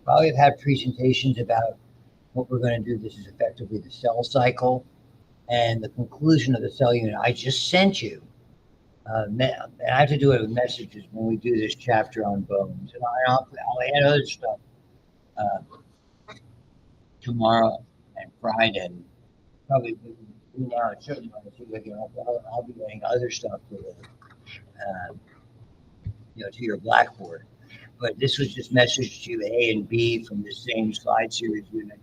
probably have had presentations about what we're going to do. This is effectively the cell cycle and the conclusion of the cell unit. I just sent you. And I have to do it with messages when we do this chapter on bones. And I'll add other stuff tomorrow and Friday. Probably now and certainly I'll be adding other stuff to to your Blackboard. But this was just message to A and B from the same slide series unit.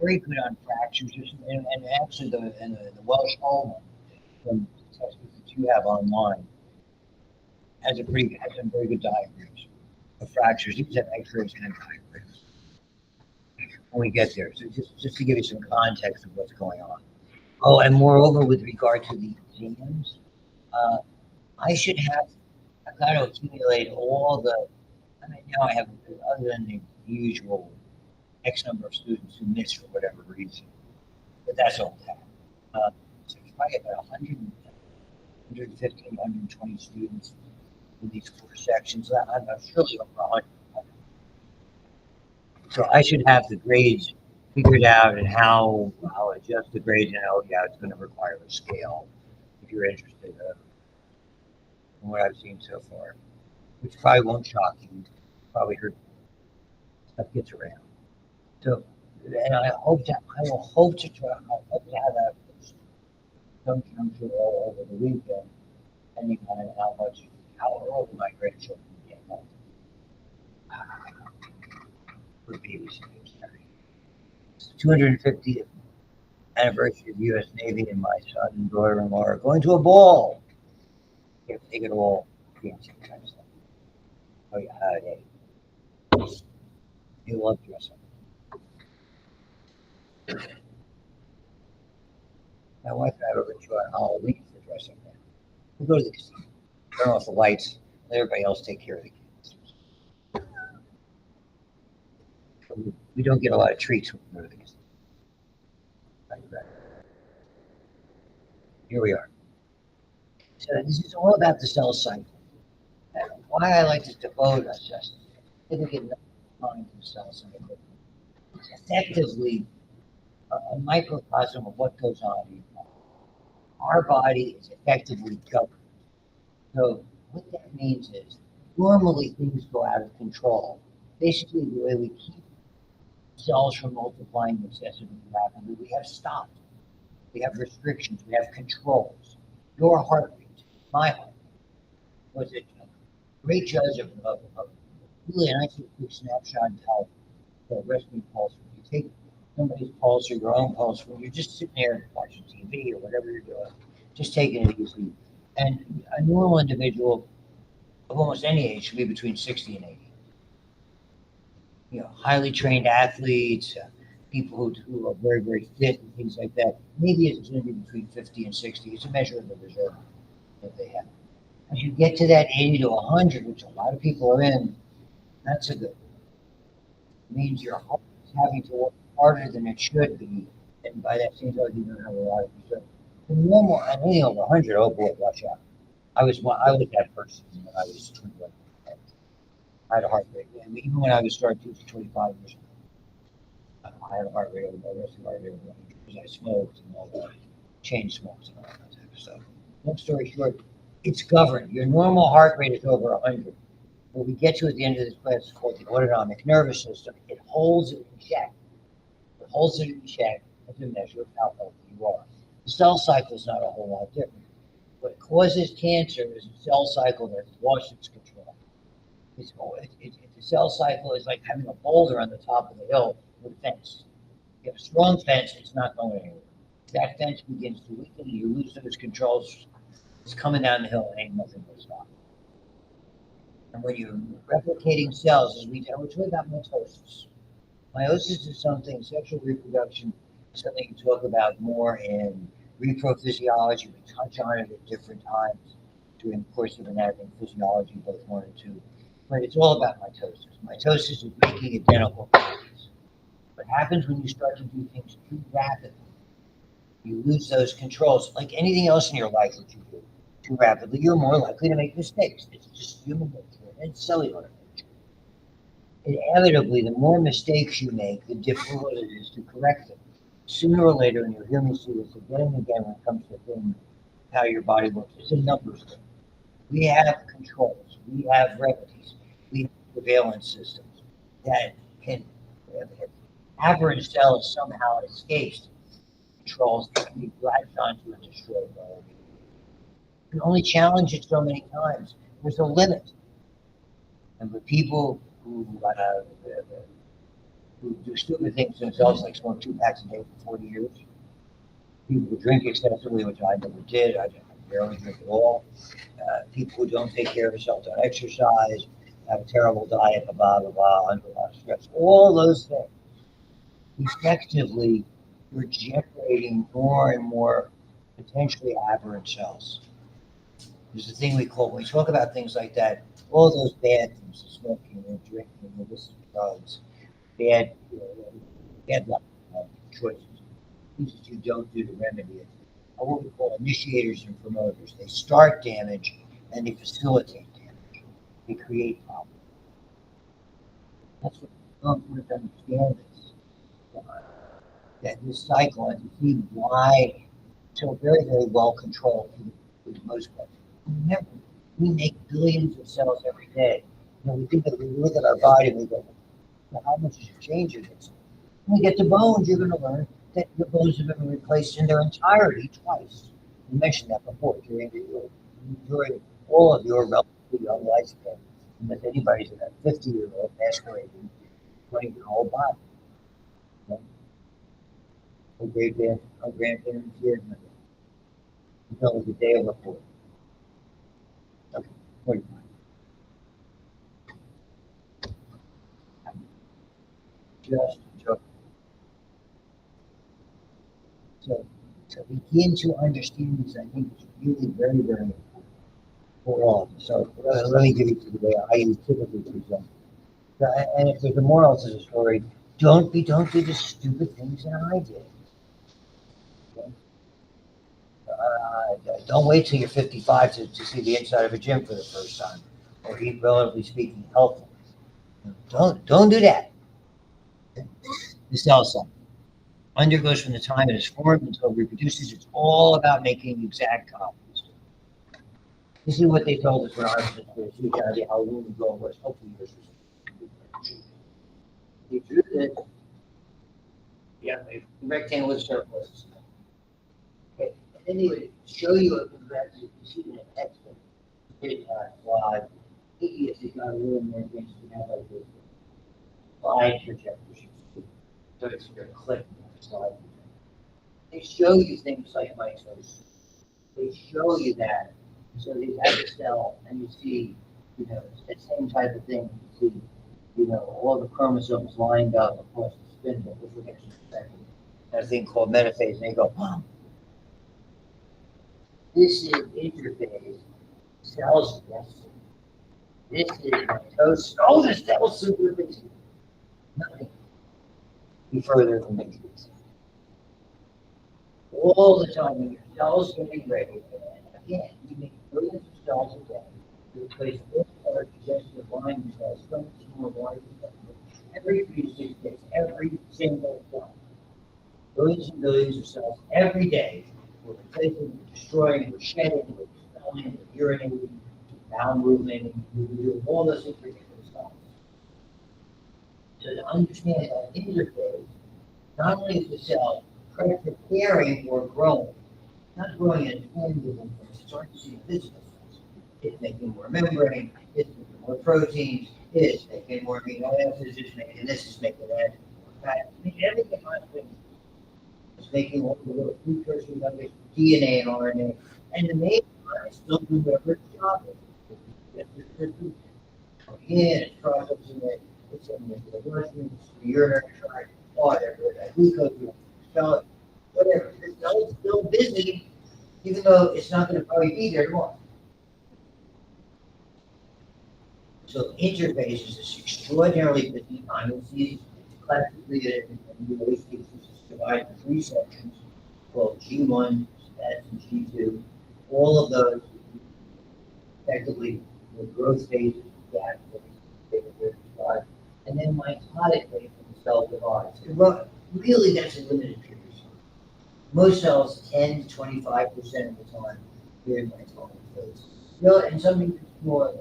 Very good on fractures, and actually the Welsh Hall from the textbooks that you have online has some very good diagrams of fractures. These have X-rays and diagrams when we get there. So just to give you some context of what's going on. Oh, and moreover, with regard to the exams, I've got to accumulate all the. I mean, now I have, other than the usual X number of students who miss for whatever reason, but that's all that. So it's probably about 100, 115, 120 students in these 4 sections. I'm surely over 100. So I should have the grades figured out and how I'll adjust the grades, and it's going to require a scale if you're interested in what I've seen so far, which probably won't shock you. You probably heard stuff gets around. So, and I hope to have that some juncture all over the weekend, depending on how early my grandchildren get home. For babysitting. 250th anniversary of U.S. Navy, and my son and daughter-in-law are going to a ball. You have to take it all fancy kind of stuff. Oh yeah, you love dressing. My wife and I were going to on Halloween for dressing up. We go to the casino, turn off the lights, let everybody else take care of the kids. We don't get a lot of treats when we go to the casino. Here we are. So this is all about the cell cycle. And why I like to devote a significant time to the cell cycle. It's effectively a microcosm of what goes on in your body. Our body is effectively governed. So what that means is normally things go out of control. Basically, the way we keep cells from multiplying excessively rapidly, we have stopped. We have restrictions. We have controls. Your heart rate, my heart rate, was a great judge of really a nice quick snapshot of how the resting pulse. You take somebody's pulse or your own pulse when you're just sitting there watching TV or whatever you're doing, just taking it easy. And a normal individual of almost any age should be between 60 and 80. Highly trained athletes, people who are very, very fit and things like that. Maybe it's going to be between 50 and 60. It's a measure of the reserve that they have. As you get to that 80 to 100, which a lot of people are in, that's a good. It means your heart is having to work harder than it should be, and by that same token, you don't have a lot of reserve. The normal, and anything over 100, oh boy, watch out. I was that person when I was 21. I had a heart rate, and even when I was starting to 25 years old, I had a heart rate over my resting heart rate because I smoked and all that, chain smokes and all that type of stuff. Long story short, it's governed. Your normal heart rate is over 100. What we get to at the end of this class is called the autonomic nervous system. It holds it in check. It holds it in check as a measure of how healthy you are. The cell cycle is not a whole lot different. What causes cancer is a cell cycle that's lost its control. The cell cycle is like having a boulder on the top of the hill with a fence. You have a strong fence, it's not going anywhere. That fence begins to weaken, and you lose those controls. It's coming down the hill, and ain't nothing will stop. And when you're replicating cells, we're talking about mitosis. Meiosis is something, sexual reproduction is something you talk about more in reprophysiology. We touch on it at different times during the course of anatomy and physiology, both 1 and 2. But it's all about mitosis. Mitosis is making identical copies. What happens when you start to do things too rapidly? You lose those controls. Like anything else in your life that you do too rapidly, you're more likely to make mistakes. It's just human nature and cellular nature. inevitably, the more mistakes you make, the difficult it is to correct them. Sooner or later, and you'll hear me say this again and again when it comes to things, how your body works, it's a numbers game. We have controls, we have remedies, we have surveillance systems that can, if aberrant cell somehow escapes controls, that can be grabbed onto and destroyed by it. You can only challenge it so many times. There's a limit. And for people who do stupid things themselves, like smoke 2 packs a day for 40 years, people who drink excessively, which I never did, I barely drink at all, people who don't take care of themselves, don't exercise, have a terrible diet, blah, blah, blah, under a lot of stress, all those things, effectively, you're generating more and more potentially aberrant cells. There's a thing we call, when we talk about things like that, all those bad things, the smoking, the drinking, the illicit drugs, bad, bad luck choices, things that you don't do to remedy it, are what we call initiators and promoters. They start damage and they facilitate damage. They create problems. That's what we want to understand this. That this cycle, and to see why it's so very, very well controlled for the most part. Remember, we make billions of cells every day. We think that we look at our body and we go, well, how much is your change in this? When we get to bones, you're going to learn that your bones have been replaced in their entirety twice. We mentioned that before during all of your relatively young lifespan. And if anybody's in a 50-year-old masquerading 20-year-old body. Our grandparents here, until it was the day of report. Okay, 45. Just joking. So begin to understand this, I think, is really very, very important for all of us. So let me give you the way I typically present. And if there's a moral to the story, don't do the stupid things that I did. Don't wait till you're 55 to see the inside of a gym for the first time, or eat, relatively speaking, healthy. Don't do that. The cell cycle undergoes from the time it is formed until it reproduces. It's all about making exact copies. This is what they told us when I was in school. How long ago it was. Hopefully yours was. They drew this. Yeah, a rectangular surface. Okay, and then they would show you a progressive. You see in a textbook. Slide. Idiots has got a little more advanced to have like this. Slide projectors. So it's your click slide. They show you things like mitosis. They show you that. So they have a cell and you see, the same type of thing. You see, all the chromosomes lined up across the spindle, which we'll get to in a second. And a thing called metaphase, and they go, wow. This is interphase. Cells, yes. This is mitosis. Oh, the cell's super busy. Nothing be further from the truth. All the time when your cells getting ready, again, you make billions of cells a day. You replace all our digestive lining cells, so much more water every 3 to 6 days, every single one. Billions and billions of cells every day. We're replacing, we're destroying, we're shedding, we're expelling, we're urinating, bowel movement, we're doing all those things for different cells. So to understand that interface, not only is the cell preparing or growing, not growing in a tangible thing, it's starting to see physical things. It's making more membrane, it's making more proteins, it's making more amino acids, it's making this, it's making that. It's making everything happen. It's making all the little precursors of it, DNA and RNA. And the main part is still doing whatever its job is. It's processing it, it's in the bloodstream, it's the urinary tract, whatever, glucose, whatever. The cell is still busy, even though it's not going to probably be there tomorrow. So interphase is this extraordinarily busy time. You'll see classically in the cases it's divided into 3 sections called G1, S, and G2. All of those effectively the growth stages, that and then mitotically the cell divides. Really, that's a limited period of time. Most cells 10 to 25% of the time during mitotic phase. And some people more.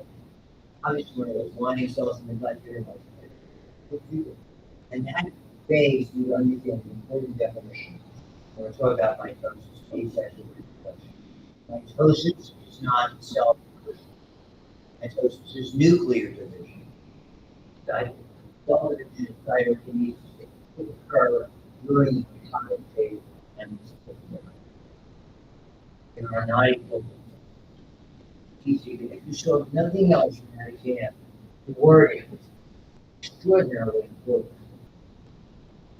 Obviously, one of those lining cells in the gut during mitotic. And that phase, you understand the important definition. When we're talking about mitosis, asexual reproduction. Mitosis is not cell division. Mitosis is nuclear division. Cell division is cytokinesis. It can occur during the mitotic phase and there are not equal. If you show nothing else in that exam, the wording is extraordinarily important.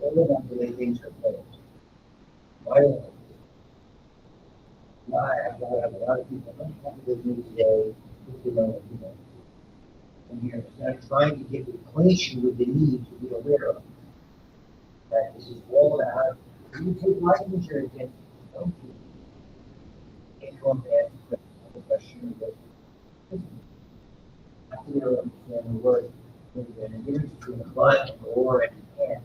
All about the way things are posed. Why? I have a lot of people unhappy with me today, and here, I'm trying to get acquainted with the need to be aware of that this is all about. You take life insurance and don't you? Can't go and ask the question of I feel understand the word. There's a difference between a but and or and and.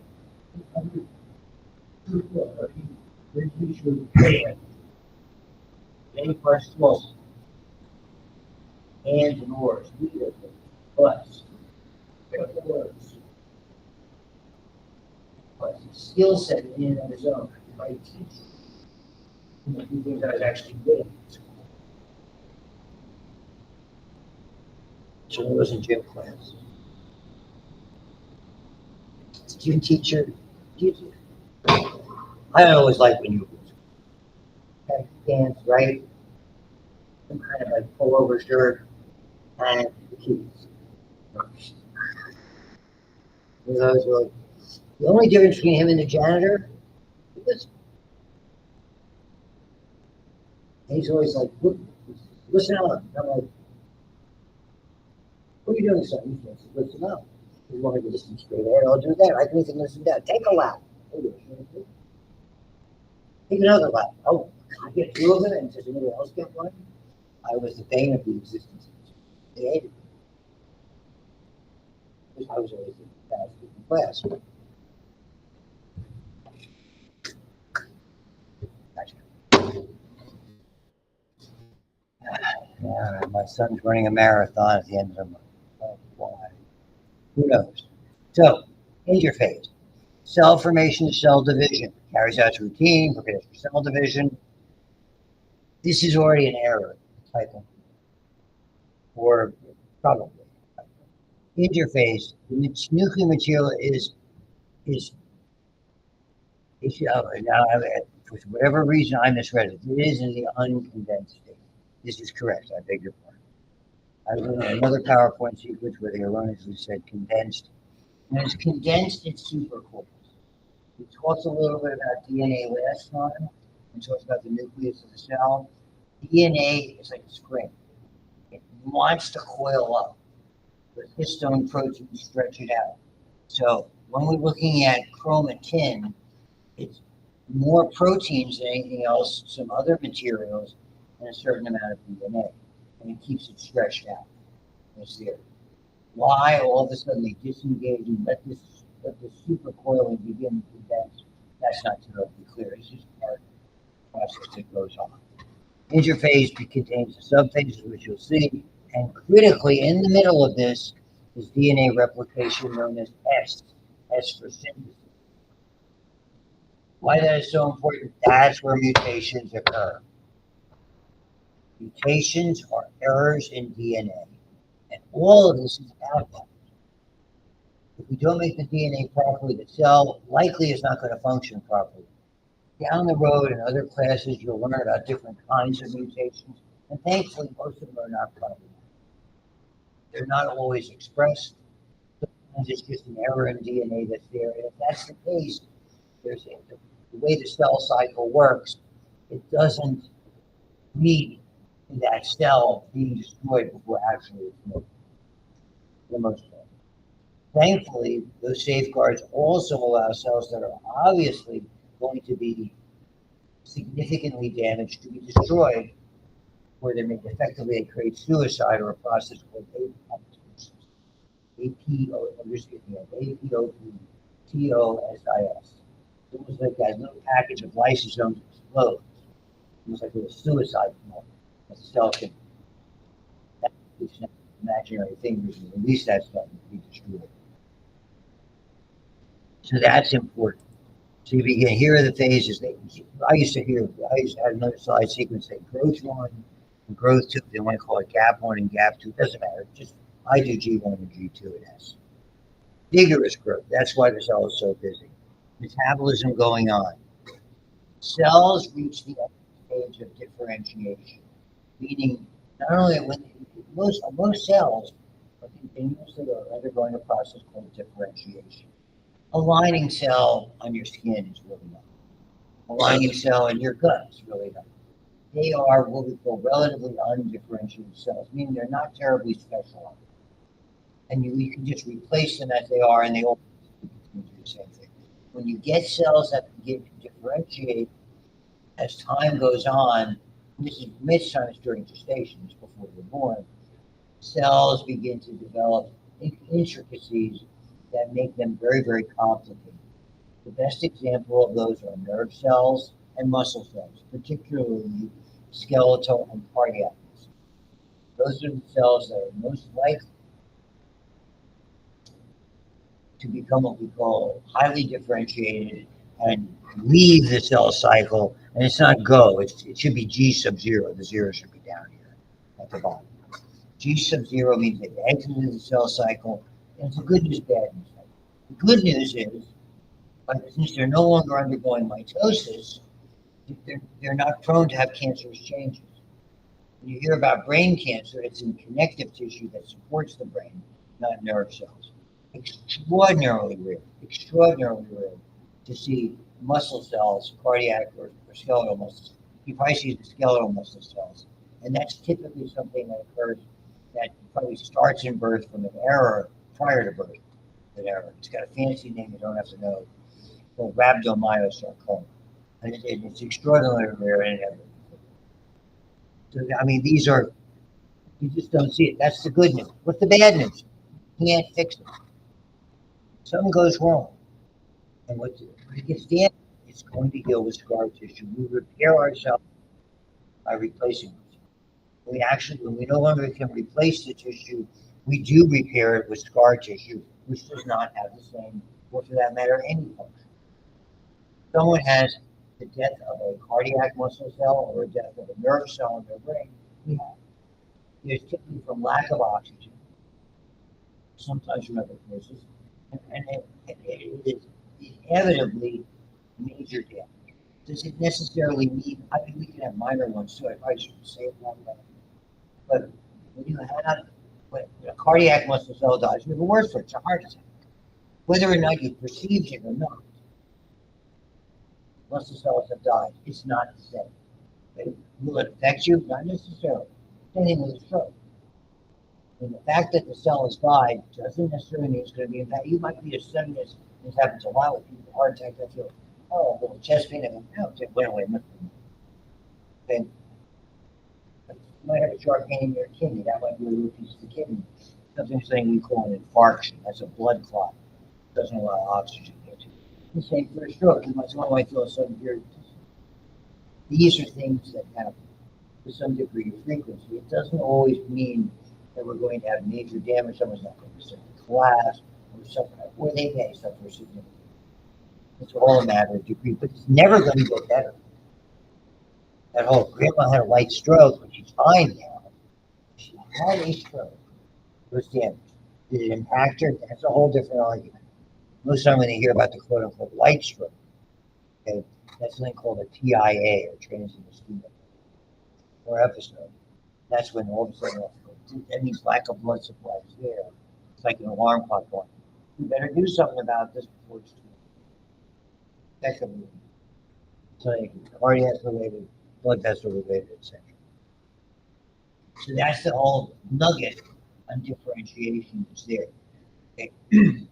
There's usually any parts close. Ands and ors, neither buts. Words. But skill set in and of his own. I teach. A few things I was actually good at. So it was in gym class. Gym teacher. I always like when you dance, right? Some kind of like pullover shirt and the keys. Those were like, the only difference between him and the janitor is he's always like, listen up. I'm like, what are you doing, son? He says, listen up. You want me to listen straight ahead? I'll do that. I can even listen down. Take a lap. Take another lap. Oh, I get two of them, and does anybody else get one? I was the bane of the existence. They hated me. I was always the best in class. My son's running a marathon at the end of the month. Oh, why? Who knows? So, interphase. Cell formation, cell division. Carries out its routine, prepares for cell division. This is already an error, typing. Or probably. Interphase. The nuclear material is now, for whatever reason I misread it. It is in the uncondensed state. This is correct. I beg your pardon. I was looking at another PowerPoint sequence where they erroneously said condensed. When it's condensed, it's supercoiled. We talked a little bit about DNA last time. We talked about the nucleus of the cell. DNA is like a spring. It wants to coil up. The histone proteins stretch it out. So when we're looking at chromatin, it's more proteins than anything else, some other materials, and a certain amount of DNA. And it keeps it stretched out. It's there. Why all of a sudden they disengage and let the supercoiling begin to condense? That's not terribly clear. It's just part of the process that goes on. Interphase contains the subphases, which you'll see, and critically in the middle of this is DNA replication known as S for synthesis. Why that is so important? That's where mutations occur. Mutations are errors in DNA, and all of this is about that. If we don't make the DNA properly, the cell likely is not going to function properly. Down the road in other classes, you'll learn about different kinds of mutations, and thankfully, most of them are not problematic. They're not always expressed. Sometimes it's just an error in DNA that's there. And if that's the case, the way the cell cycle works, it doesn't need that cell being destroyed before actually it's moved, for the most part. Thankfully, those safeguards also allow cells that are obviously going to be significantly damaged to be destroyed, where they may effectively create suicide or a process called apoptosis. APO, APOPTOSIS. It was like that little package of lysosomes explodes. It was like a suicide note. The cell can imaginary fingers and release that stuff and be destroyed. So that's important. So you begin, here are the phases. I used to have another slide sequence say growth one and growth two. They want to call it gap one and gap two. It doesn't matter. Just I do G1 and G2 and S. Vigorous growth. That's why the cell is so busy. Metabolism going on. Cells reach the stage of differentiation, meaning not only when most cells are continuously undergoing a process called differentiation. A lining cell on your skin is really not. A lining cell in your gut is really not. They are what we call relatively undifferentiated cells, meaning they're not terribly specialized. And you can just replace them as they are, and they all do the same thing. When you get cells that begin to differentiate as time goes on, this is many times during gestation, it's before you're born, cells begin to develop intricacies that make them very, very complicated. The best example of those are nerve cells and muscle cells, particularly skeletal and cardiac cells. Those are the cells that are most likely to become what we call highly differentiated and leave the cell cycle. And it's not go, it should be G sub zero. The zero should be down here at the bottom. G sub zero means they've exited the cell cycle. And it's a good news, bad news. The good news is, since they're no longer undergoing mitosis, they're not prone to have cancerous changes. When you hear about brain cancer, it's in connective tissue that supports the brain, not nerve cells. Extraordinarily rare to see muscle cells, cardiac or skeletal muscles. You probably see the skeletal muscle cells. And that's typically something that occurs that probably starts in birth from an error prior to birth. An error. It's got a fancy name you don't have to know. Called rhabdomyosarcoma. And it's extraordinarily rare and inevitable. So, I mean, these are, you just don't see it. That's the good news. What's the bad news? You can't fix it. Something goes wrong. And when it gets damaged, it's going to heal with scar tissue. We repair ourselves by replacing it. When we no longer can replace the tissue, we do repair it with scar tissue, which does not have the same, or for that matter, any function. Someone has the death of a cardiac muscle cell or a death of a nerve cell in their brain. There's typically from lack of oxygen, sometimes from other places, and it is inevitably major damage. Does it necessarily mean, I mean, we can have minor ones too, I probably shouldn't say it like that. But when a cardiac muscle cell dies, we have a word for it, it's a heart attack. Whether or not you perceived it or not, muscle cells have died, it's not the same. Will it affect you? Not necessarily. Same thing with a stroke. And the fact that the cell has died doesn't necessarily mean it's going to be impacted. You might be as sudden as this happens a lot with people, heart attack, I feel, oh, a little chest pain, and it went away. Then you might have a sharp pain in your kidney. That might be a little piece of the kidney. Something we call an infarction. That's a blood clot. It doesn't allow oxygen to get to it. The same for a stroke. Someone might feel a sudden period. These are things that happen to some degree of frequency. It doesn't always mean that we're going to have major damage. Someone's not going to collapse or suffer, or they may suffer significantly. It's all a matter of degree, but it's never going to get better. That whole grandma had a light stroke, but she's fine now. She had a stroke. It was damaged. Did it impact her? That's a whole different argument. Most of the time when they hear about the quote unquote light stroke, okay, that's something called a TIA, or transient ischemic, or episode. That's when all of a sudden, that means lack of blood supply is there. It's like an alarm clock going. You better do something about this before it's too late. Effectively. So cardiac related, blood vessel related, etc. So that's the whole nugget on differentiation is there. Okay.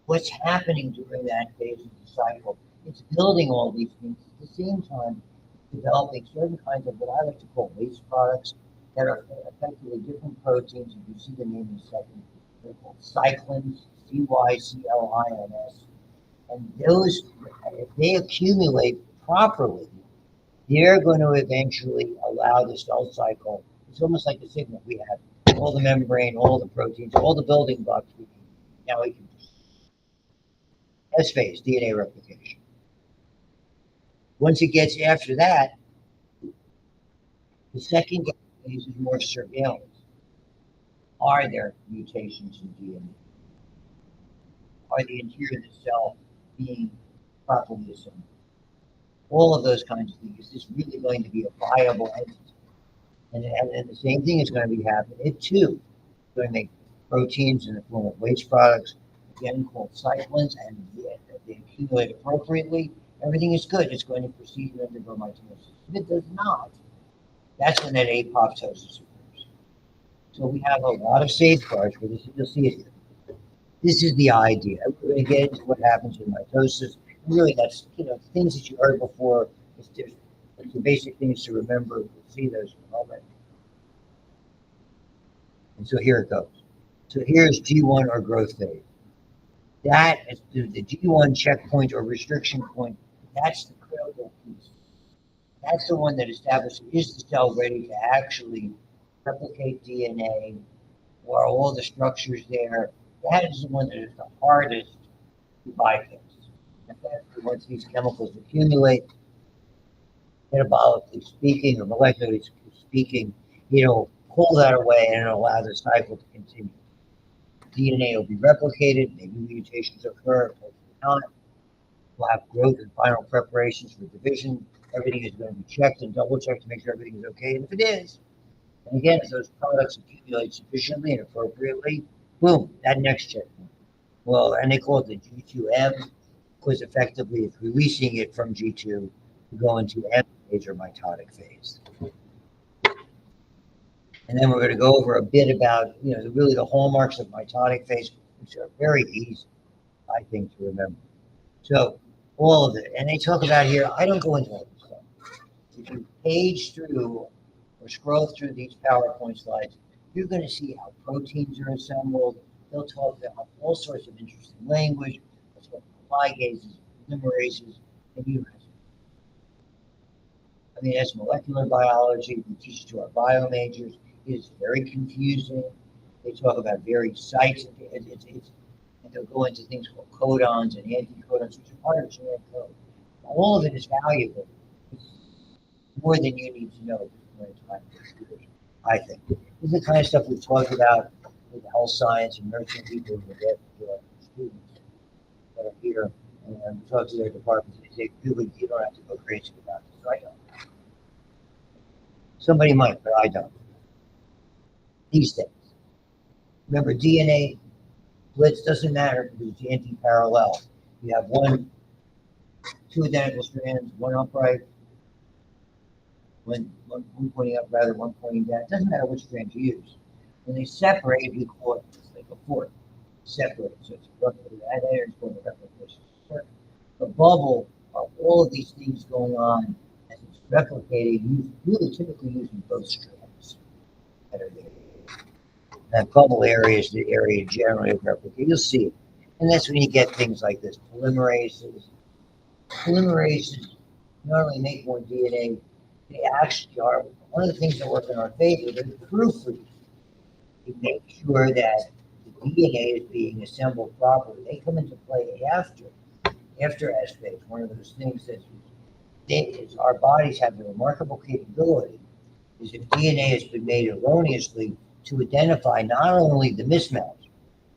What's happening during that phase of the cycle? It's building all these things at the same time, developing certain kinds of what I like to call waste products that are effectively different proteins, and you see the name in a second, They're called cyclins, cyclins, and those, if they accumulate properly, they're going to eventually allow the cell cycle. It's almost like the signal we have all the membrane, all the proteins, all the building blocks we need. Now we can S phase, DNA replication. Once it gets after that, the second phase is more surveillance. Are there mutations in DNA? Are the interior of the cell being properly assembled? All of those kinds of things. Is this really going to be a viable entity? And the same thing is going to be happening. It too is going to make proteins in the form of waste products, again called cyclins, and they accumulate appropriately. Everything is good. It's going to proceed to undergo mitosis. If it does not, that's when that apoptosis occurs. So we have a lot of safeguards for this. You'll see it here. This is the idea. We're going to get into what happens in mitosis. And really, that's things that you heard before. It's the basic things to remember. We'll see those in a moment. And so here it goes. So here's G1 or growth phase. That is the G1 checkpoint or restriction point. That's the critical piece. That's the one that establishes, is the cell ready to actually replicate DNA, or all the structures there. That is the one that is the hardest to bypass. Once these chemicals accumulate, metabolically speaking or molecularly speaking, it'll pull that away and it'll allow the cycle to continue. DNA will be replicated, maybe mutations occur, hopefully not. We'll have growth and final preparations for division. Everything is going to be checked and double checked to make sure everything is okay. And if it is, and again, if those products accumulate sufficiently and appropriately, boom, that next checkpoint. Well, and they call it the G2M, because effectively it's releasing it from G2 to go into M phase or mitotic phase. And then we're going to go over a bit about, really the hallmarks of mitotic phase, which are very easy, I think, to remember. So all of it, and they talk about here, I don't go into all this stuff. If you page through or scroll through these PowerPoint slides, you're going to see how proteins are assembled. They'll talk about all sorts of interesting language. That's what ligases, polymerases, and urases. I mean, that's molecular biology. We teach it to our bio majors. It is very confusing. They talk about various sites. And they'll go into things called codons and anticodons, which are part of genetic code. All of it is valuable. It's more than you need to know at this point in time, I think. This is the kind of stuff we've talked about with health science and nursing people who get students that are here. And we talk to their departments and they say, really, you don't have to go crazy about this. So I don't. Somebody might, but I don't. These things. Remember, DNA splits doesn't matter because it's anti-parallel. You have two identical strands, one upright, one pointing up, rather one pointing down. It doesn't matter which strand you use. When they separate, we call it like a fork. Separate. So it's that air is going to replication. The bubble of all of these things going on as it's replicating, really typically using both strands that are there. That bubble area is the area generally of replicate. You'll see it. And that's when you get things like this. Polymerases. Polymerases not only make more DNA, they actually are one of the things that work in our favor. They're proofread. They make sure that the DNA is being assembled properly. They come into play after S phase. One of those things that is our bodies have the remarkable capability is if DNA has been made erroneously, to identify not only the mismatch,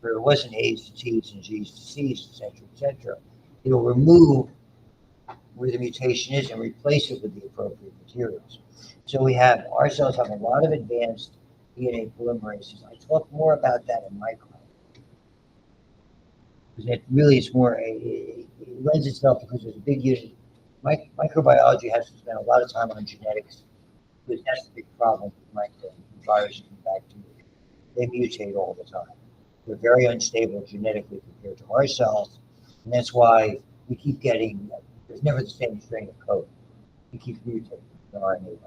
where it wasn't A's to T's and G's to C's, et cetera, it'll remove where the mutation is and replace it with the appropriate materials. So our cells have a lot of advanced DNA polymerases. I talk more about that in my class. Because it really is more, it lends itself because there's a big unit. Microbiology has to spend a lot of time on genetics because that's the big problem with viruses and bacteria. They mutate all the time. They're very unstable genetically compared to our cells, and that's why we keep getting, there's never the same strain of code. We keep mutating the RNA.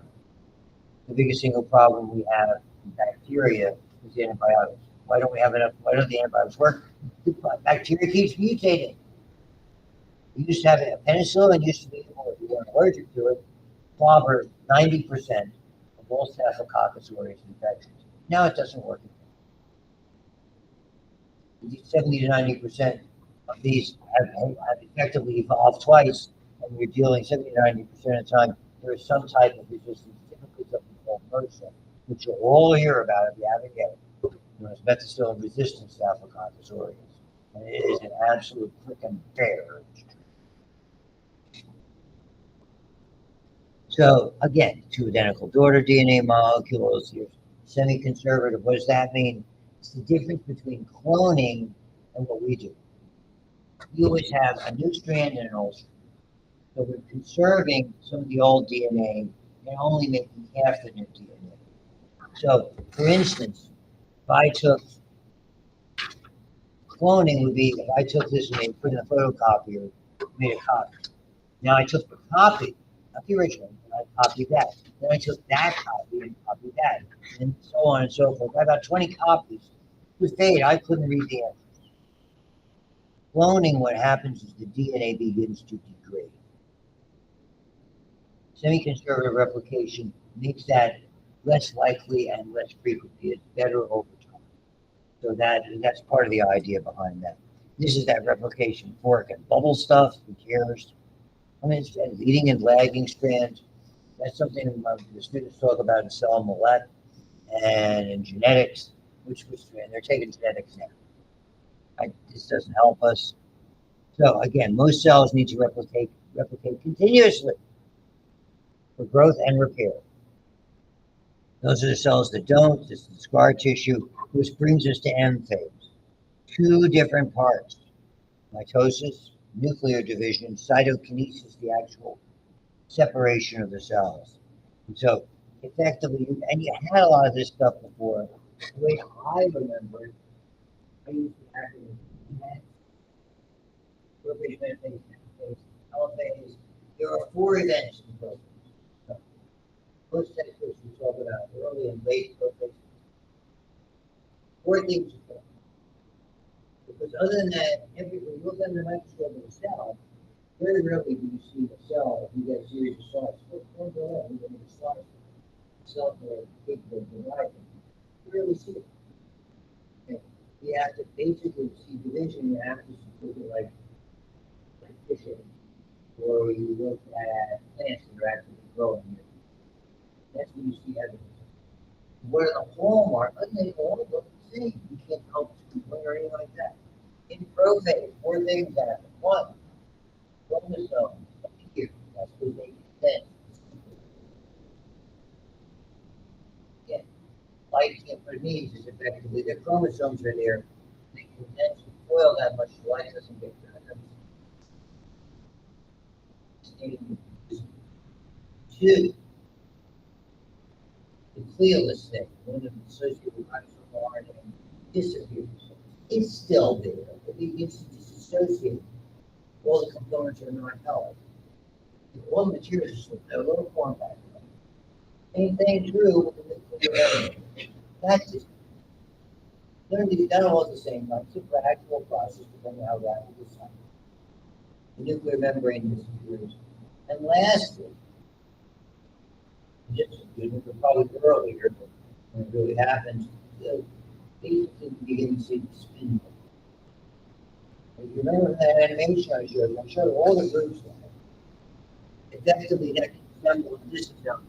The biggest single problem we have in bacteria is antibiotics. Why don't we have enough? Why don't the antibiotics work? The bacteria keeps mutating. We used to have a penicillin used to be able, if you weren't allergic to it, clobber 90% of all Staphylococcus aureus infections. Now it doesn't work. 70 to 90% of these have effectively evolved twice, and we're dealing 70 to 90% of the time. There is some type of resistance, typically something called MRSA, which you'll all hear about if you haven't yet. It's methicillin-resistant Staphylococcus aureus, and it is an absolute freaking bear. So again, two identical daughter DNA molecules. You're semi-conservative. What does that mean? It's the difference between cloning and what we do. You always have a new strand and an old strand. So we're conserving some of the old DNA and only making half the new DNA. So, for instance, if I took cloning would be if I took this and put in a photocopier, made a copy. Now I took the copy, not the original, and I copied that. Then I took that copy and copied that, and so on and so forth. I got 20 copies. It was data. I couldn't read the answers. Cloning, what happens is the DNA begins to degrade. Semi-conservative replication makes that less likely and less frequently. It's better over time. So that's part of the idea behind that. This is that replication fork and bubble stuff. Who cares? I mean, it's leading and lagging strands. That's something the students talk about in cell molet and in genetics, which strand. They're taking genetics now. This doesn't help us. So again, most cells need to replicate continuously for growth and repair. Those are the cells that don't. This is the scar tissue, which brings us to M phase. Two different parts: mitosis, nuclear division, cytokinesis, the actual separation of the cells. And so effectively, and you had a lot of this stuff before. The way I remember it, I used to have there are four events in prophase. Most textbooks we talk about early and late prophase. Four things are going. Because other than that, when you look under the microscope of a cell, very rarely do you see a cell if you get a series of cells. What's going on? You get a cell. Cells are capable of dividing. You rarely see it. Okay. You have to basically see division. You have to look at like fishing, or you look at plants that are actually growing. That's when you see evidence. What are the hallmarks? They all look the same. You can't help complain or anything like that. In prophase, four things happen. One, chromosomes appear. That's what they extend. Again, light can't put means is effectively the chromosomes are there. They condense and foil that much light doesn't get done. Two, the cleolus thing, one of them associated with ribosomal RNA, disappears. It's still there, but it gets disassociated. All the components are not held. All the materials are a little form factor. Same thing true with the nuclear membrane. That's just literally done all at the same time. It's a gradual process depending on how rapid the sun. The nuclear membrane disappears. And lastly, we're probably earlier, but when it really happens, basically begin to see the spin. If you remember that animation I showed all the groups there. Effectively, that can assemble and disassemble.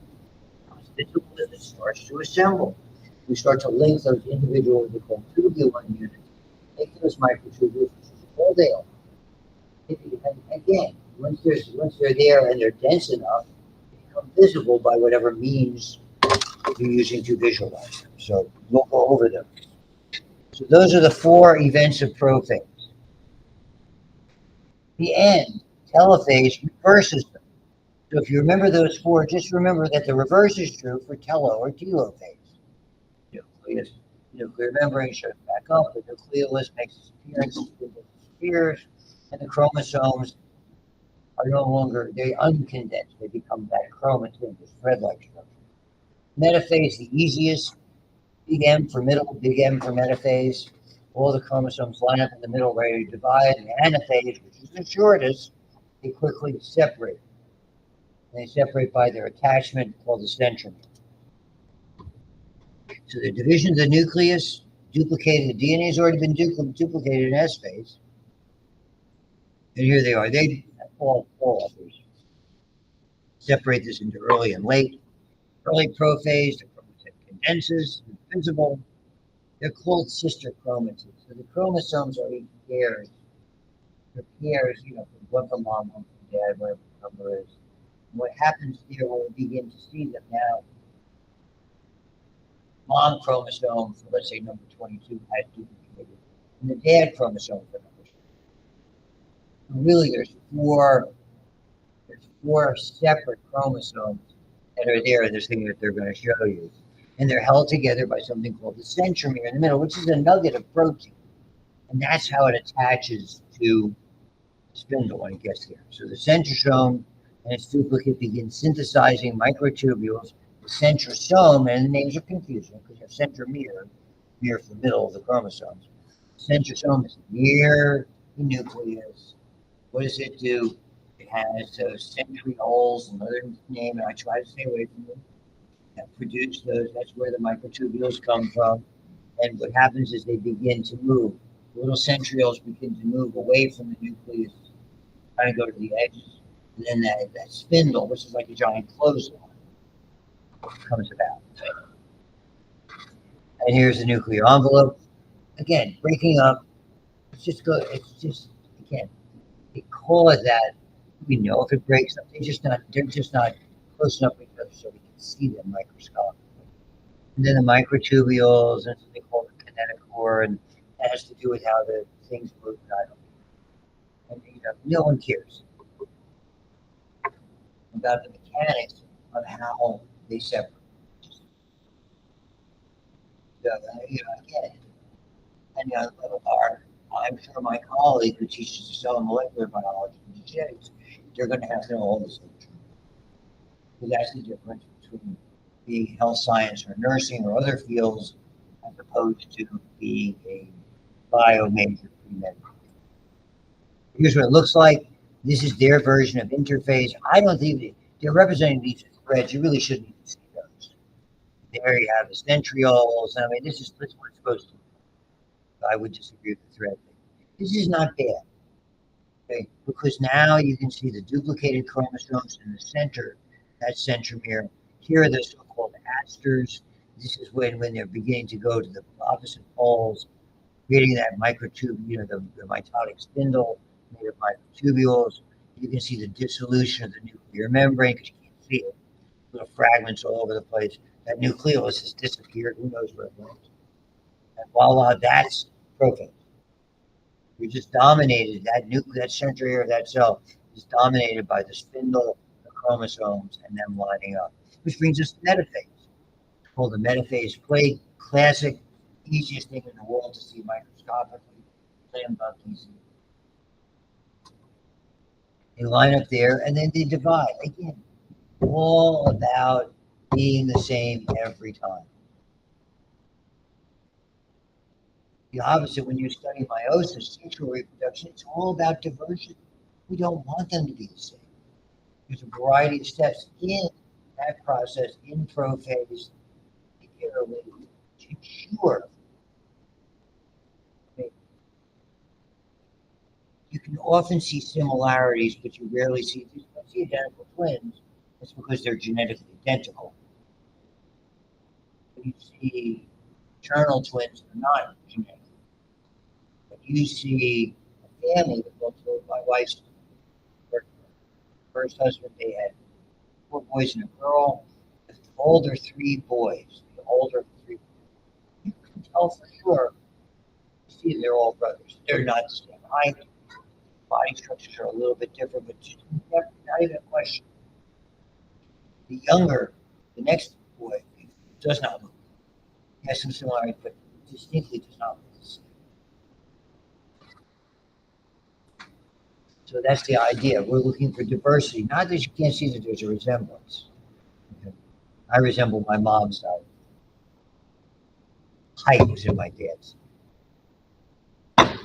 It's visible as it starts to assemble. We start to link those individual, what they call tubulin units, make them as microtubules, which is all they are. And again, once they're there and they're dense enough, they become visible by whatever means you're using to visualize them. So we'll go over them. So those are the four events of prophase. The end, telophase, reverses them. So if you remember those four, just remember that the reverse is true for telo or telophase. Nuclear membrane shuts back up, the nucleolus makes its appearance, it disappears, and the chromosomes are no longer, they uncondensed, they become that chromatin, this thread-like structure. Metaphase, the easiest, Big M for middle, big M for metaphase. All the chromosomes line up in the middle, ready to divide. And anaphase, which is the shortest, they quickly separate. And they separate by their attachment called the centromere. So the division of the nucleus, duplicated, the DNA has already been duplicated in S phase. And here they are. They all authors separate this into early and late. Early prophase, the chromosome condenses, visible. They're called sister chromatids. So the chromosomes are in pairs. They're pairs, from one from mom, one from dad, whatever the number is. And what happens here when we begin to see them now, mom chromosome for, let's say, number 22 has duplicated, and the dad chromosome for number 2. Really, there's four separate chromosomes that are there in this thing that they're going to show you. And they're held together by something called the centromere in the middle, which is a nugget of protein. And that's how it attaches to the spindle when it gets there. So the centrosome and its duplicate begin synthesizing microtubules. The centrosome, and the names are confusing because you have centromere, mere for the middle of the chromosomes. The centrosome is near the nucleus. What does it do? It has those centrioles, another name, and I try to stay away from them, that produce those. That's where the microtubules come from. And what happens is they begin to move. The little centrioles begin to move away from the nucleus, kind of go to the edges. And then that spindle, which is like a giant clothesline, comes about. And here's the nuclear envelope. Again, breaking up. It's just, again, they call it that. We know if it breaks up, they're just not close enough to each other so we can see them microscopically. And then the microtubules, and they call it kinetochore, and that has to do with how the things move. And no one cares about the mechanics of how they separate. So, again, depending on the level art, I'm sure my colleague who teaches the cell and molecular biology and genetics, they're going to have to know all this literature. Because that's the difference between being health science or nursing or other fields as opposed to being a bio major pre-medical. Here's what it looks like. This is their version of interphase. I don't think they're representing these as threads. You really shouldn't even see those. There you have the centrioles. I mean, this is what it's supposed to be. I would disagree with the thread thing. This is not bad, okay? Because now you can see the duplicated chromosomes in the center, that centromere. Here are the so-called asters. This is when they're beginning to go to the opposite poles, creating that microtube, the mitotic spindle made of microtubules. You can see the dissolution of the nuclear membrane because you can't see it. Little fragments all over the place. That nucleolus has disappeared. Who knows where it went? And voila, that's prophase. We just dominated that centromere of that cell is dominated by the spindle, the chromosomes, and them lining up. Which brings us to metaphase. It's called the metaphase plate. Classic, easiest thing in the world to see microscopically. Slam dunk easy. They line up there and then they divide. Again, all about being the same every time. The opposite when you study meiosis, sexual reproduction, it's all about diversion. We don't want them to be the same. There's a variety of steps in that process, in prophase, particularly to ensure. You can often see similarities, but you rarely see identical twins. That's because they're genetically identical. You see fraternal twins that are not genetic. But you see a family that goes through my wife's first husband, they had 4 boys and a girl. The older 3 boys, you can tell for sure. You see, they're all brothers. They're not the same height. Body structures are a little bit different, but just not even a question. The next boy, does not look. He has some similarities, but distinctly does not look the same. So that's the idea. We're looking for diversity. Not that you can't see that there's a resemblance. Okay. I resemble my mom's side. height was in my dad's. I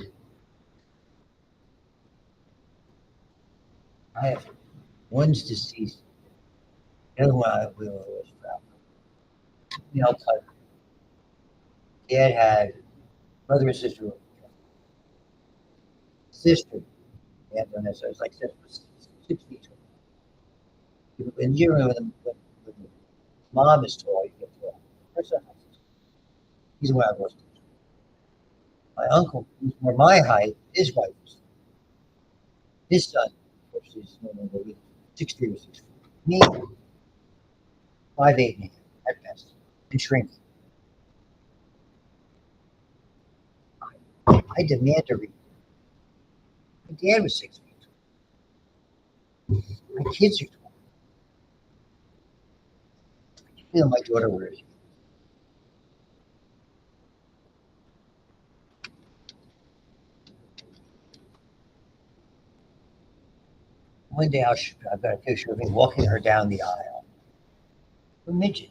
have one's deceased. The other one I will always proud. I'll tell you. Dad had brother and sister. Sister, dad on that side was like 6 feet tall. And you know when the mom is tall, you get tall. Her son, he's the one I was. My uncle, who's more my height, his wife was. His son, which is no longer with 6'3" or 6'4". Me, 5'8" at best, and shrinking. I demand a read. My dad was 6 feet tall. My kids are tall. I feel my daughter wears. One day I've got a picture of me walking her down the aisle. A midget.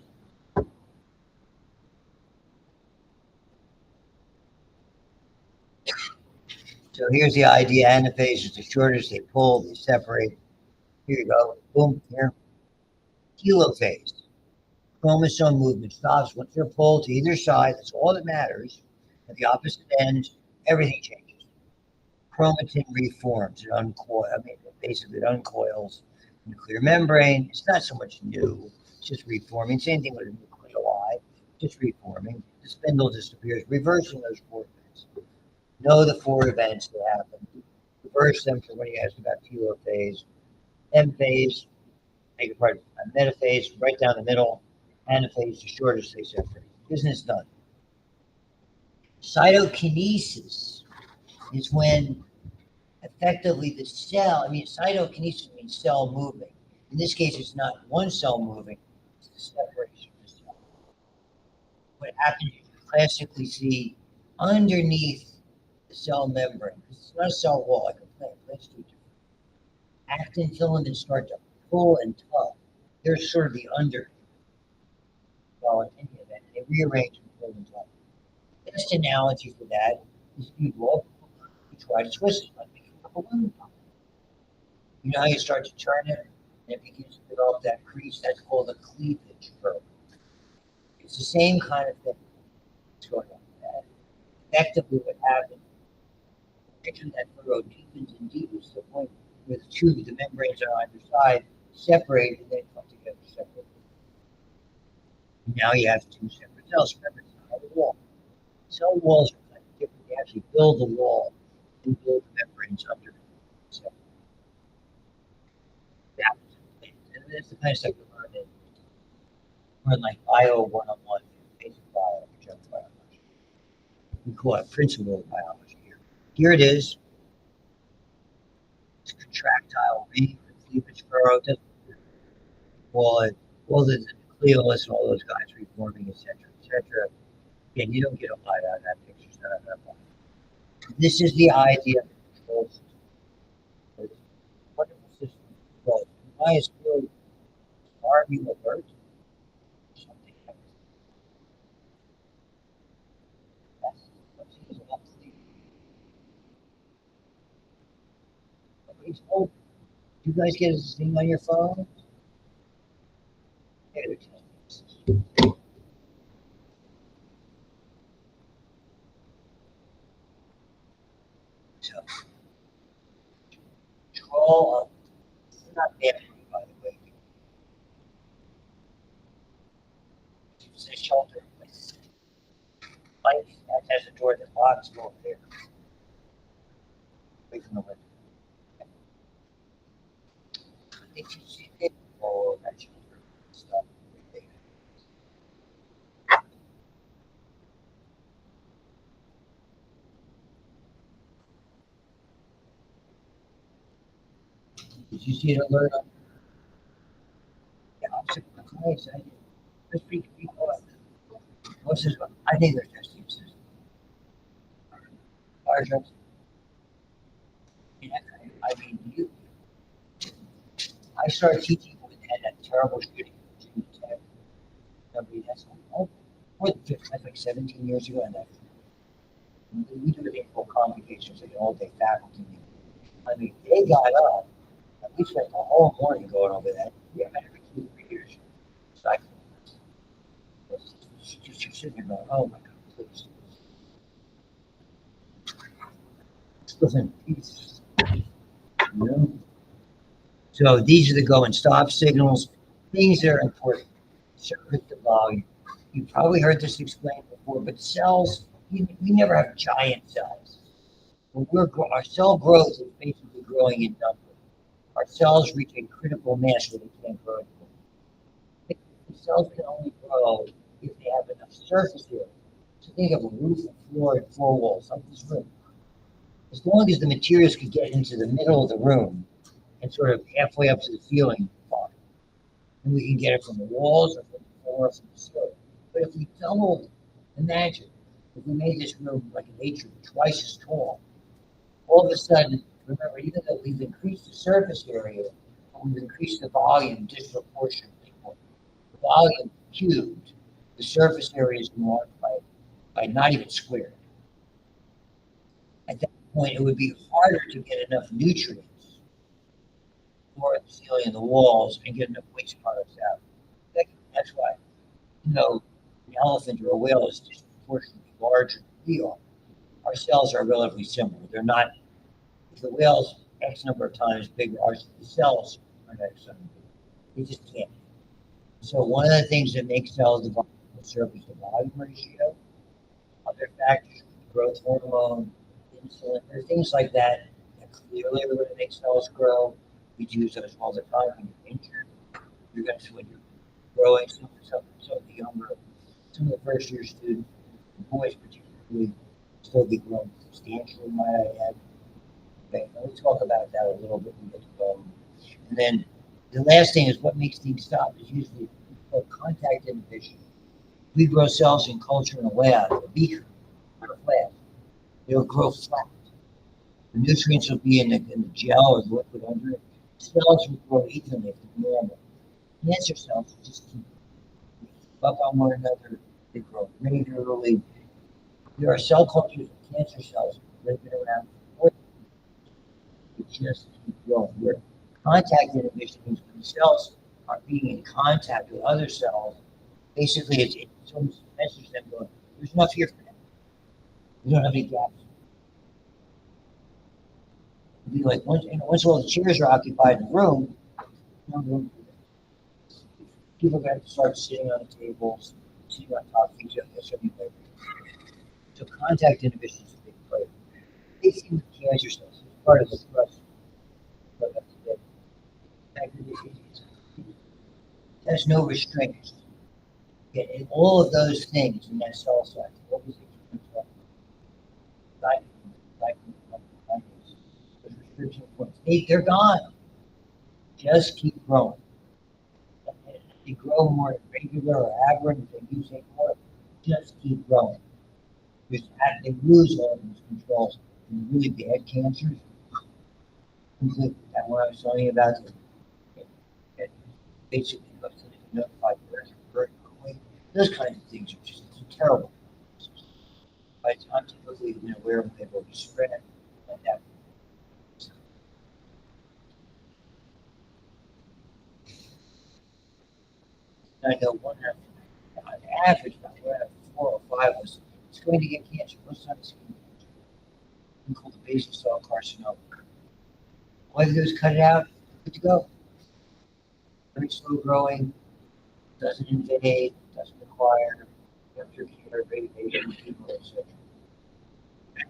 So here's the idea. Anaphase is the shortest. They pull, they separate. Here you go. Boom. Here. Telophase. Chromosome movement stops once they're pulled to either side. That's all that matters. At the opposite ends, everything changes. Chromatin reforms. It uncoils. I mean, basically, it uncoils nuclear membrane. It's not so much new. It's just reforming. Same thing with a nucleoli. Just reforming. The spindle disappears, reversing those 4 events. Know the 4 events that happen. Reverse them for when you ask about telophase. M phase, make it part of metaphase, right down the middle. Anaphase, the shortest they separate. Business done. Cytokinesis is when effectively the cell, cytokinesis means cell moving. In this case, it's not one cell moving, it's the separation of the cell. What happens is you classically see underneath the cell membrane, because it's not a cell wall like a plant, that's too different. Actin filaments start to pull and tug. They're sort of the under. Well, in any event, they rearrange and pull and tug. Best analogy for that is if you blow up, you try to twist it like making a balloon pop. You know how you start to turn it and it begins to develop that crease? That's called a cleavage curve. It's the same kind of thing that's going on. Effectively, what happens, picture that furrow deepens and deepens to the point where the membranes on either side separate and then come together separately. Now you have 2 separate cells. Remember, it's not a wall. Cell walls are kind of different. They actually build the wall and build the membranes under it. So and that's the kind of stuff you learn like Bio 101, basic biology, general biology. We call it principle of biology here. Here it is. It's contractile ring, cleavage furrow, all the nucleolus and all those guys reforming, etc., etc. Again, you don't get a lot out of that picture. It's not that much. This is the idea of the control system. It's a wonderful system of control. Why is really army alert? Something happens. That's what's easy enough to do. It's open. You guys get this thing on your phone? Yeah, they're telling you. So, control of, it's not bad, by the way. It's a shelter place. Life has a door that locks, go over there. Away from the window. Did you see it? Oh, that shelter stuff. Did you see it alert on? Yeah, I'm surprised. There's people. What's this one? I think they're testing system. Fire trucks. I mean, I started teaching when they had that terrible shooting in Virginia Tech. Somebody has oh more than 50, that's like 17 years ago, and that we do a thing called convocations, like an all-day faculty meeting. I mean, they got up, and we spent the whole morning going over that. Yeah, every 2 or 3 years, cycle. You're sitting there going, oh my God, please. Listen, peace. You know? So these are the go and stop signals, things that are important. Circuit the volume. You probably heard this explained before, but cells, we never have giant cells. When our cell growth is basically growing in number. Our cells reach a critical mass where they can't grow anymore. The cells can only grow if they have enough surface area. So think of a roof, a floor, and 4 walls, like this room. As long as the materials could get into the middle of the room and sort of halfway up to the ceiling, fine. And we can get it from the walls or from the floor or from the ceiling. But if we doubled, imagine, if we made this room like an atrium twice as tall, all of a sudden, remember, even though we've increased the surface area, we've increased the volume disproportionately more. The volume cubed, the surface area is marked by not even squared. At that point, it would be harder to get enough nutrients for the ceiling and the walls and get enough waste products out. That's why, an elephant or a whale is disproportionately larger than we are. Our cells are relatively similar. They're not, if the whale's X number of times bigger, the cells are not X number bigger. They just can't. So one of the things that makes cells divide is the surface to volume ratio, other factors, growth hormone, insulin, there are things like that clearly are going to make cells grow. We use those all the time when you're injured. You're going to, when you're growing, some of the younger, some of the first year students, boys particularly, still be growing substantially, might I add. Okay, let's talk about that a little bit when we get to bone. And then the last thing is what makes things stop is usually contact inhibition. We grow cells in culture in a lab, a beaker, or a flask. They'll grow flat. The nutrients will be in the gel or the liquid under it. Cells will grow evenly if they're normal. Cancer cells just keep up on one another. They grow regularly. There are cell cultures of cancer cells that have been around for they just keep growing. Where contact inhibition means when cells are being in contact with other cells, basically it's almost a message them going, there's enough here for them. You don't have any gaps. It'd be like once all the chairs are occupied in the room, no room for them. People got to start sitting on the tables, sitting on top of each other. So contact inhibition is a big player. They seem with cancer cells. It's part of the thrust. There's no restraints. And all of those things in that cell cycle, all these things those restriction points, they're gone. Just keep growing. If they grow more regular or aberrant, if they use it more, just keep growing. Because they lose all these controls in really bad cancers. That what I was telling you about, basically goes to the notified person very quickly. Those kinds of things are just terrible. By the time typically been aware of they've already spread like that. I know one on average, about 1 out of 4 or 5 of us is going to get cancer. Most times it's going to get cancer. We call the basal cell carcinoma. All you do is cut it out, good to go. Very slow growing, doesn't invade, doesn't require care, radiation, people, etc.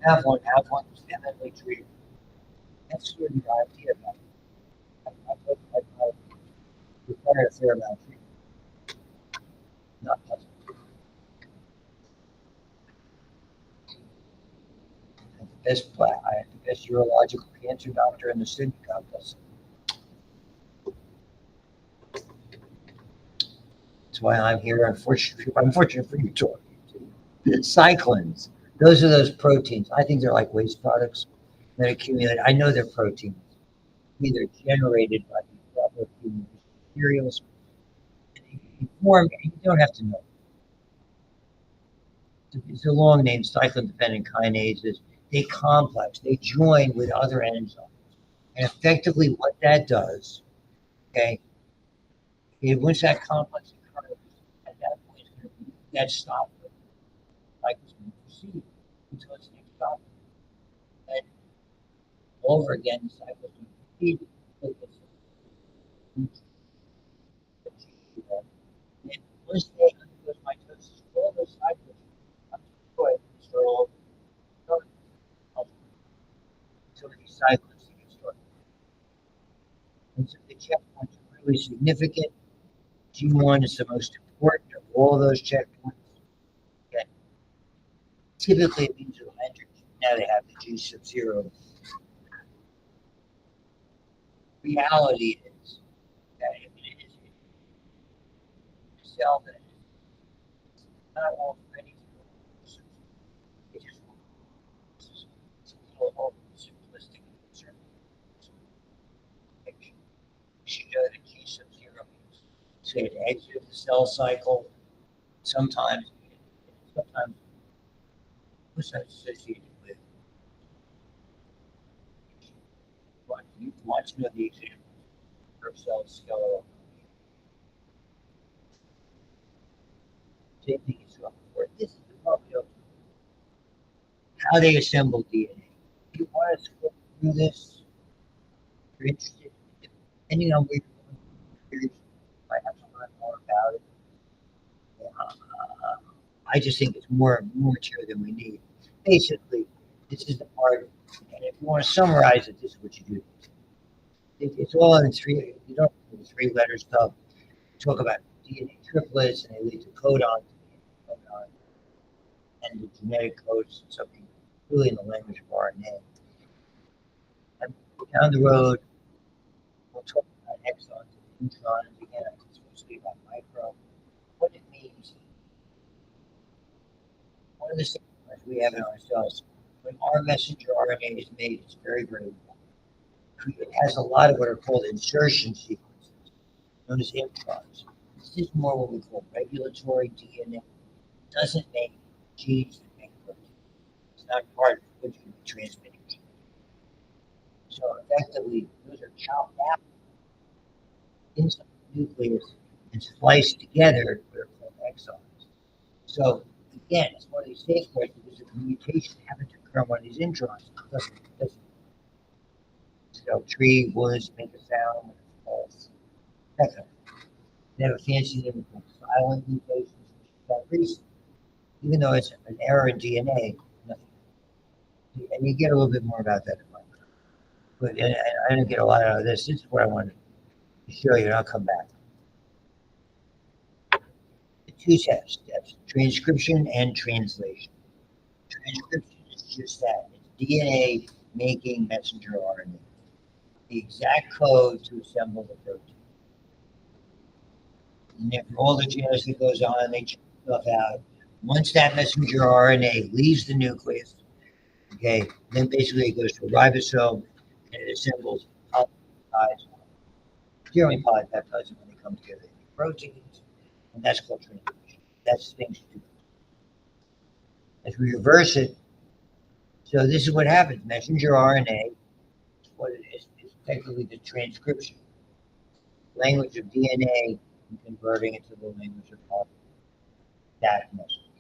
Have one that's eminently treated. That's really the idea about it. I require a fair amount of treatment. Not pleasant. I have the best urological cancer doctor in the city. God bless him. That's why I'm here. Unfortunately for you, talking to cyclins. Those are those proteins. I think they're like waste products that accumulate. I know they're proteins. They're generated by these proper materials. You don't have to know. it's a long name, cyclin-dependent kinases. They complex, they join with other enzymes. And effectively what that does, okay, is once that complex occurs, at that point, it's going to be that stop. Like it's going to proceed until its next stop. And over again, the cycle is going to proceed. And once they undergoes mitosis, all those cycles are destroyed. So all so these cycles get started. And so the checkpoints are really significant. G1 is the most important of all those checkpoints. Okay. Typically, it means it'll enter. Now they have the G sub 0. Reality is that if it is a cell that is not all ready to go, it just it's a little simplistic concern. You should know that G sub 0 means say it exits the cell cycle. Sometimes what's that associated with? You want to know the example of cell skeletal. Same thing is wrong for this is the problem of how they assemble DNA. If you want to go through this, if you're interested, depending on where you're going, you might have to learn more about it. I just think it's more material than we need. Basically, this is the part, and if you want to summarize it, this is what you do. It's all in three, you don't do the three-letter stuff. You talk about DNA triplets, and they lead to codons, and the genetic codes, and something really in the language of RNA. And down the road, we'll talk about exons and introns again, especially about micro, what it means. One of the things we have in our cells, when our messenger RNA is made, it's very, very long. It has a lot of what are called insertion sequences, known as introns. This is more what we call regulatory DNA. It doesn't make genes that make protein. It's not part of what you can be transmitting. So effectively, those are chopped out inside the nucleus and spliced together, they're called exons. So again, it's one of these safeguards because if a mutation happens to occur on one of these introns, it doesn't so tree, woods, make a sound, false. That's it. They have a fancy name called silent mutations, that reason. Even though it's an error in DNA, nothing. And you get a little bit more about that in my book. But I didn't get a lot out of this. This is what I wanted to show you, and I'll come back. The two steps, transcription and translation. Transcription is just that. It's DNA making messenger RNA. The exact code to assemble the protein. And then for all the genetics that goes on, they check stuff out. Once that messenger RNA leaves the nucleus, okay, then basically it goes to a ribosome and it assembles polypeptides, generally polypeptides, and when they come together, they make proteins, and that's called transcription. That's the thing to do. As we reverse it, so this is what happens. Messenger RNA, what it is technically the transcription. Language of DNA and converting it to the language of that message.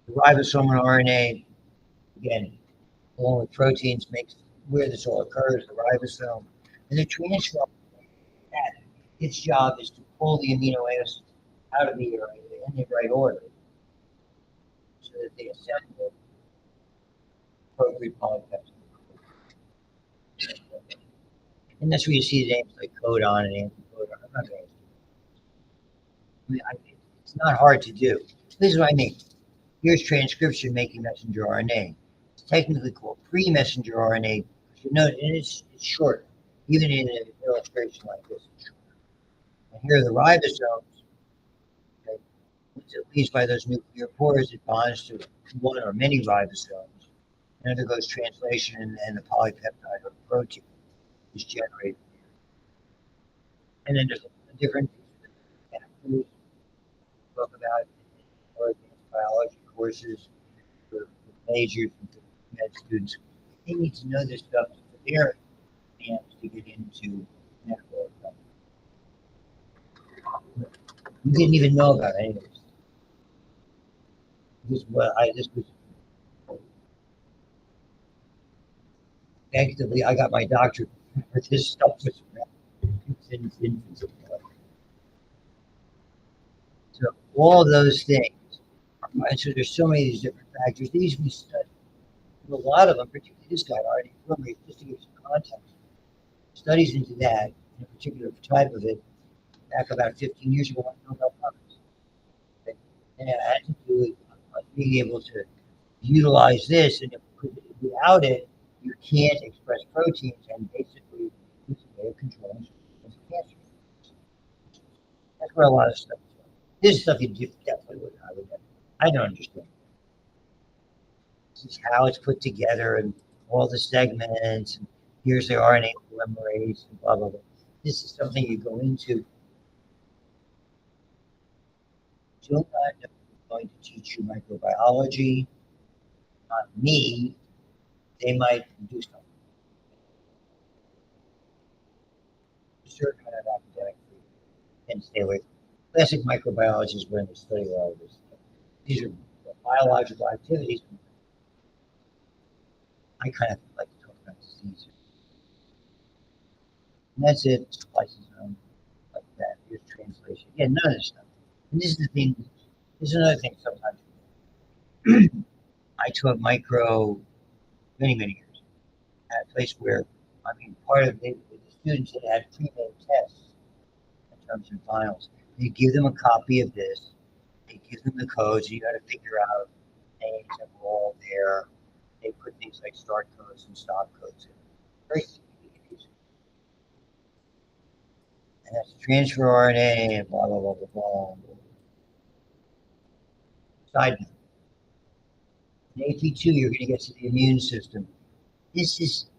The ribosome and RNA, again, along with proteins, makes where this all occurs, the ribosome. And the transcription, its job is to pull the amino acids out of the area in the right order so that they assemble appropriate polypeptides. And that's where you see names like codon and anticodon. I'm not going to. It's not hard to do. This is what I mean. Here's transcription making messenger RNA. It's technically called pre-messenger RNA. You know, and it's short. Even in an illustration like this, it's short. And here are the ribosomes. Okay. Once it leaves by those nuclear pores, it bonds to one or many ribosomes. And undergoes translation, and the polypeptide or protein is generated. And then there's a different talk about more advanced biology courses for majors and for med students. They need to know this stuff for their hands to get into medical stuff. We didn't even know about any of this. This was actively, I got my doctorate for this stuff was in its infancy. So all those things. And so there's so many of these different factors. These we study. A lot of them, particularly this guy, RNA polymerase, just to give some context. Studies into that, in a particular type of it, back about 15 years ago, won Nobel Prize. Okay? And it had to do with being able to utilize this, and without it, you can't express proteins, and basically, it's a way of controlling cancer. That's where a lot of stuff is. This stuff you definitely would not. I don't understand. This is how it's put together, and all the segments, and here's the RNA polymerase, and blah, blah, blah. This is something you go into. Do not know I'm going to teach you microbiology, not me. They might do something. A certain amount of academic freedom and stay away from classic microbiology is where they study all of this stuff. These are biological activities. I kind of like to talk about disease. And that's it. Splices like that. Here's translation. Yeah, none of this stuff. And this is the thing. This is another thing sometimes. I taught micro many, many years at a place where, part of the students that had pre-made tests in terms of files. You give them a copy of this. They give them the codes. You got to figure out names that were all there. They put things like start codes and stop codes in. Very easy. And that's transfer RNA and blah, blah, blah, blah, blah. Side note. In AP2, you're going to get to the immune system. This is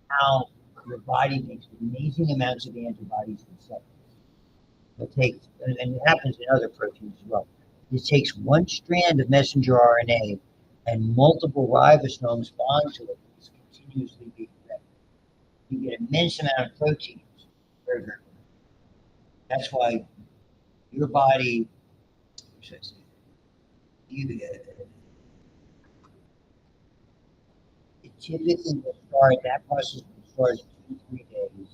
how your body makes amazing amounts of antibodies and cells. And it happens in other proteins as well. It takes one strand of messenger RNA and multiple ribosomes bond to it. It's continuously being fed. You get an immense amount of proteins. Very, very good. That's why your body, it typically will start, that process will start in 2 to 3 days.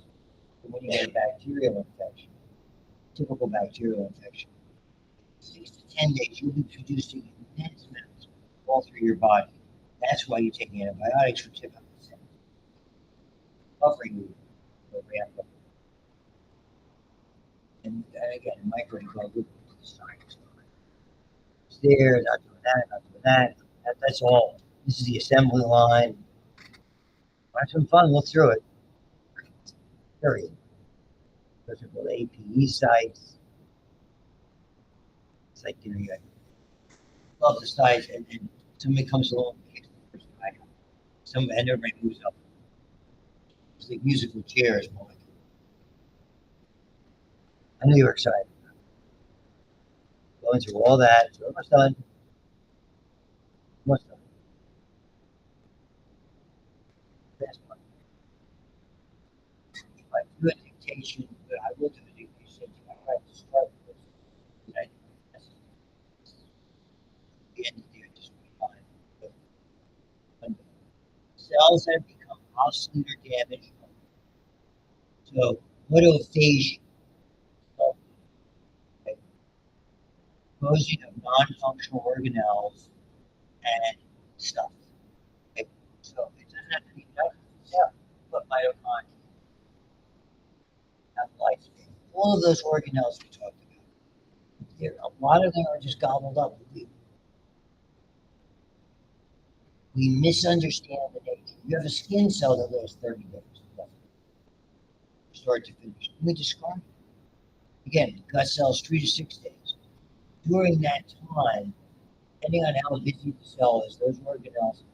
And when you get a bacterial infection, typical bacterial infection, 6 to 10 days, you'll be producing immense amounts all through your body. That's why you take antibiotics for typical symptoms. Buffer you will ramp up. And again, in microbiology, it's there, not doing that, not doing that. That's all. This is the assembly line. Have some fun, look through it. Period. Those are called APE sites. It's like, you love the sites, and somebody comes along and kicks the first time. And everybody moves up. It's like musical chairs, more like. I know you're excited. Going through all that, it's almost done. Almost done. Best part. If I do a dictation, but I will do a dictation, I try to start with this. The end of the year, just fine. Cells that have become obsolete or damaged. So, autophagy. Composing of non-functional organelles and stuff. Okay? So it doesn't have to be enough cell, but mitochondria have lifespan. All of those organelles we talked about. A lot of them are just gobbled up. We misunderstand the nature. You have a skin cell that lives 30 days. Start to finish. We describe it. Again, gut cells 3 to 6 days. During that time, depending on how busy the cell is, those organelles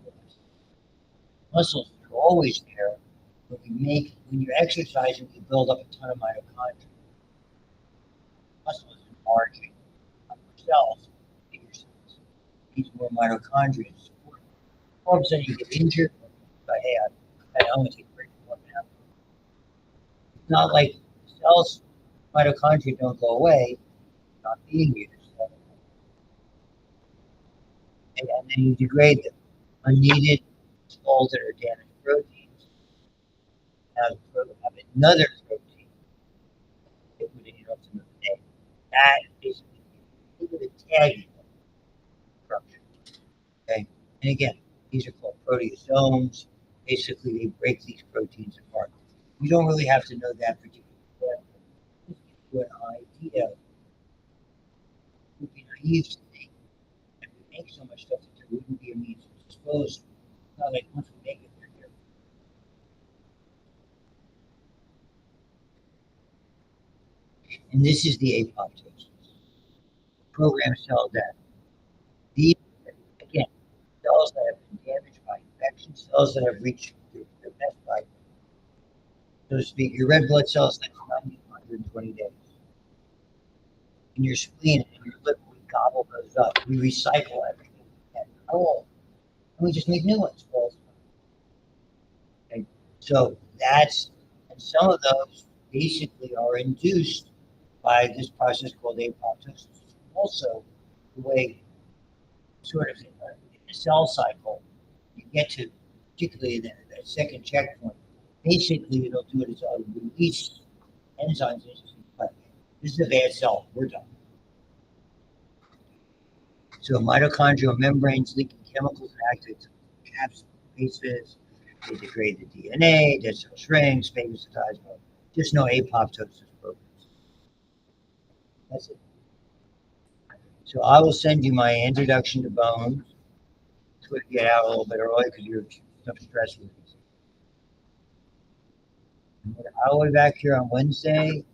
muscles are always there, but when you're exercising, you build up a ton of mitochondria. Muscle is enlarging cells, bigger cells. needs more mitochondria to support. All of a sudden you get injured, but hey, I'm going to take a break for 1.5. It's not like cells, mitochondria don't go away, not being used. And then you degrade them. Unneeded, altered, or damaged proteins have another protein that would another name. That is basically a tagging structure. Okay? And again, these are called proteasomes. Basically, they break these proteins apart. You don't really have to know that particular step. Just give you an idea. It would be naive to think that we make so much stuff that there wouldn't be a means to dispose of. It's not like once we make it, they're here. And this is the apoptosis. Programmed cell death. These, again, cells that have been damaged by infection, cells that have reached their best life, so to speak. Your red blood cells last 90 to 120 days. In your spleen and your liver, we gobble those up. We recycle everything at all. And we just make new ones. Okay? So and some of those basically are induced by this process called apoptosis. Also, the way sort of in the cell cycle, you get to, particularly in that second checkpoint, basically it'll do it as a release enzymes. But this is a bad cell. We're done. So mitochondrial membranes leaking chemicals and activates caps, bases. They degrade the DNA, dead cell shrinks, phagocytize. Just no apoptosis programs. That's it. So I will send you my introduction to bones. To get out a little bit early because you're some stress with these. I'll be back here on Wednesday